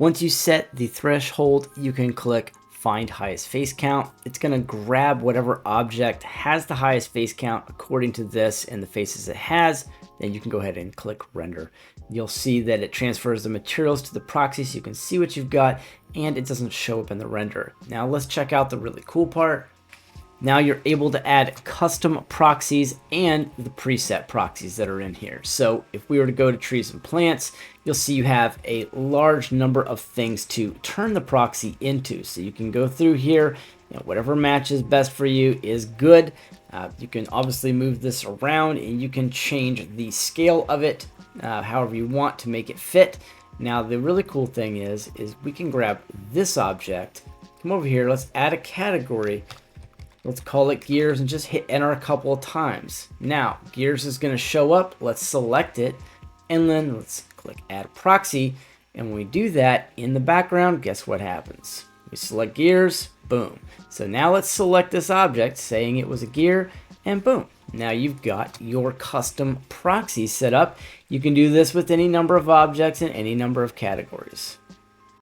Once you set the threshold, you can click Find Highest Face Count. It's going to grab whatever object has the highest face count according to this and the faces it has. Then you can go ahead and click Render. You'll see that it transfers the materials to the proxy so you can see what you've got, and it doesn't show up in the render. Now let's check out the really cool part. Now you're able to add custom proxies and the preset proxies that are in here. So if we were to go to trees and plants, you'll see you have a large number of things to turn the proxy into. So you can go through here, whatever matches best for you is good. You can obviously move this around and you can change the scale of it however you want to make it fit. Now the really cool thing is we can grab this object, come over here, let's add a category. Let's call it gears and just hit enter a couple of times. Now gears is going to show up. Let's select it and then let's click add proxy. And when we do that in the background, guess what happens? We select gears, boom. So now let's select this object saying it was a gear and boom. Now you've got your custom proxy set up. You can do this with any number of objects in any number of categories.